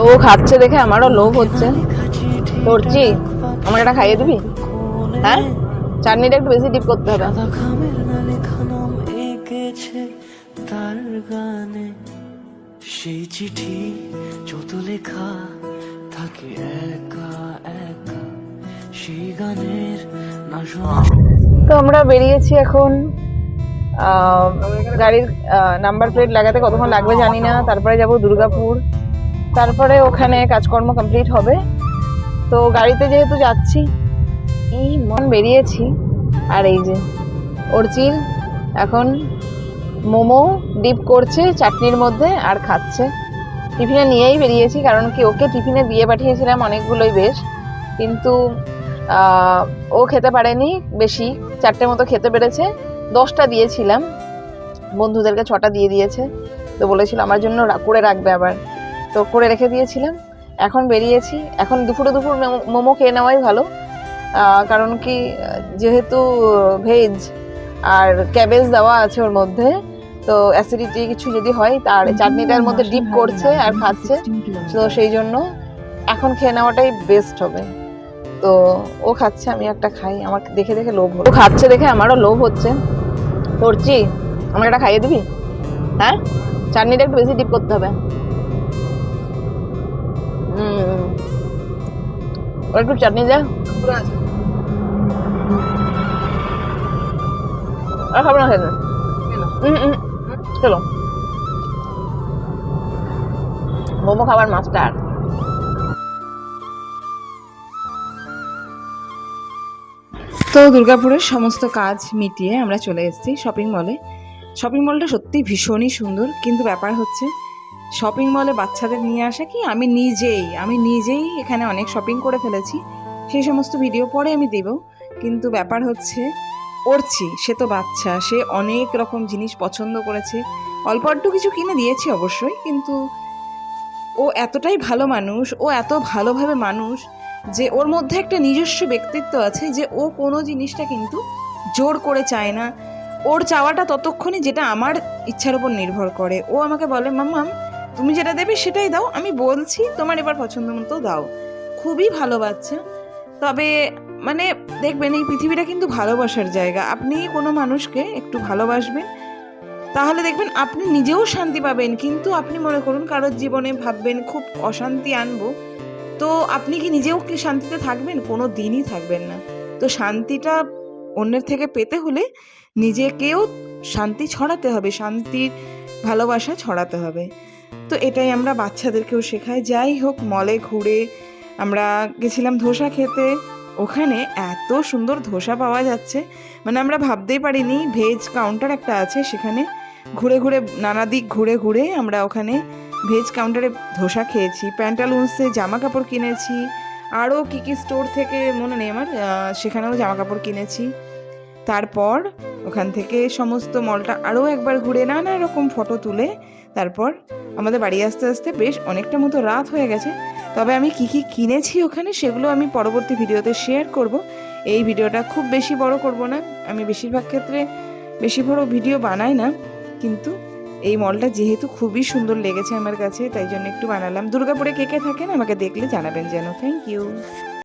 ও খাচ্ছে দেখে আমারও লোভ হচ্ছে। ধরছি, আমাকে এটা খাইয়ে দিবি? হ্যাঁ, চাটনিটা একটু বেশি ডিপ করতে হবে। তার গানে সেই চিঠি যত লেখা থাকে একা একা, সেই গানের না শোনা। তো আমরা বেরিয়েছি এখন। গাড়ির নাম্বার প্লেট লাগাতে কতক্ষণ লাগবে জানি না। তারপরে যাব দুর্গাপুর, তারপরে ওখানে কাজকর্ম কমপ্লিট হবে। তো গাড়িতে যেহেতু যাচ্ছি, এই মন বেরিয়েছি। আর এই যে অর্চিল এখন মোমো ডিপ করছে চাটনির মধ্যে আর খাচ্ছে। টিফিনে নিয়েই বেরিয়েছি, কারণ কি ওকে টিফিনে দিয়ে পাঠিয়েছিলাম অনেকগুলোই বেশ, কিন্তু ও খেতে পারেনি বেশি, 4টে মতো খেতে পেরেছে। 10টা দিয়েছিলাম, বন্ধুদেরকে 6টা দিয়ে দিয়েছে। তো বলেছিল আমার জন্য করে রাখবে আবার, তো করে রেখে দিয়েছিলাম। এখন বেরিয়েছি, এখন দুপুর মোমো খেয়ে নেওয়াই ভালো, কারণ কি যেহেতু ভেজ আর ক্যাবেজ দেওয়া আছে ওর মধ্যে, তো অ্যাসিডিটি কিছু যদি হয় তার চাটনিটার মধ্যে ডিপ করছে আর খাচ্ছে, তো সেই জন্য এখন খেয়ে নেওয়াটাই বেস্ট হবে। তো ও খাচ্ছে, আমি একটা খাই, আমার দেখে দেখে লোভ হচ্ছে। ও খাচ্ছে দেখে আমারও লোভ হচ্ছে। করছি, আমাকে একটা খাইয়ে দিবি? হ্যাঁ, চাটনিটা একটু বেশি ডিপ করতে হবে। একটু চাটনি দে। আর খাবো না খেতে। চলো, মোমো খাবার মাস্টার। তো দুর্গাপুরের সমস্ত কাজ মিটিয়ে আমরা চলে এসেছি শপিং মলে। শপিং মলটা সত্যি ভীষণই সুন্দর, কিন্তু ব্যাপার হচ্ছে শপিং মলে বাচ্চাদের নিয়ে আসা কি, আমি নিজেই এখানে অনেক শপিং করে ফেলেছি, সেই সমস্ত ভিডিও পরে আমি দেব। কিন্তু ব্যাপার হচ্ছে করছি, সে তো বাচ্চা, সে অনেক রকম জিনিস পছন্দ করেছে, অল্প একটু কিছু কিনে দিয়েছি অবশ্যই, কিন্তু ও এতটাই ভালো মানুষ, ও এত ভালোভাবে মানুষ যে ওর মধ্যে একটা নিজস্ব ব্যক্তিত্ব আছে, যে ও কোনো জিনিসটা কিন্তু জোর করে চায় না। ওর চাওয়াটা ততক্ষণই যেটা আমার ইচ্ছার উপর নির্ভর করে। ও আমাকে বলে মাম্মাম তুমি যেটা দেবে সেটাই দাও, আমি বলছি তোমার এবার পছন্দ মতো দাও। খুবই ভালো বাচ্চা। তবে মানে দেখবেন এই পৃথিবীটা কিন্তু ভালোবাসার জায়গা। আপনি কোনো মানুষকে একটু ভালোবাসবেন, তাহলে দেখবেন আপনি নিজেও শান্তি পাবেন। কিন্তু আপনি মনে করুন কারোর জীবনে ভাববেন খুব অশান্তি আনবো, তো আপনি কি নিজেও কি শান্তিতে থাকবেন? কোনো দিনই থাকবেন না। তো শান্তিটা অন্যের থেকে পেতে হলে নিজেকেও শান্তি ছড়াতে হবে, শান্তির ভালোবাসা ছড়াতে হবে। তো এটাই আমরা বাচ্চাদেরকেও শেখাই। যাই হোক, মলে ঘুরে আমরা গেছিলাম ধোসা খেতে। ওখানে এত সুন্দর ধোসা পাওয়া যাচ্ছে, মানে আমরা ভাবতেই পারিনি। ভেজ কাউন্টার একটা আছে, সেখানে ঘুরে ঘুরে নানা দিক ঘুরে ঘুরে আমরা ওখানে ভেজ কাউন্টারে ধোসা খেয়েছি, প্যান্টালুন্সে জামা কাপড় কিনেছি, আরও কী কী স্টোর থেকে মনে নেই আমার, সেখানেও জামা কাপড় কিনেছি। তারপর ওখান থেকে সমস্ত মলটা আরও একবার ঘুরে নানা রকম ফটো তুলে তারপর আমাদের বাড়ি আসতে আসতে বেশ অনেকটা মতো রাত হয়ে গেছে। তবে আমি কী কী কিনেছি ওখানে সেগুলো আমি পরবর্তী ভিডিওতে শেয়ার করব। এই ভিডিওটা খুব বেশি বড় করব না, আমি বেশিরভাগ ক্ষেত্রে বেশি বড় ভিডিও বানাই না, কিন্তু এই মলটা যেহেতু খুবই সুন্দর লেগেছে আমার কাছে, তাই জন্য একটু বানালাম। দুর্গাপুরে কে কে থাকেন আমাকে দেখলে জানাবেন যেন। Thank you.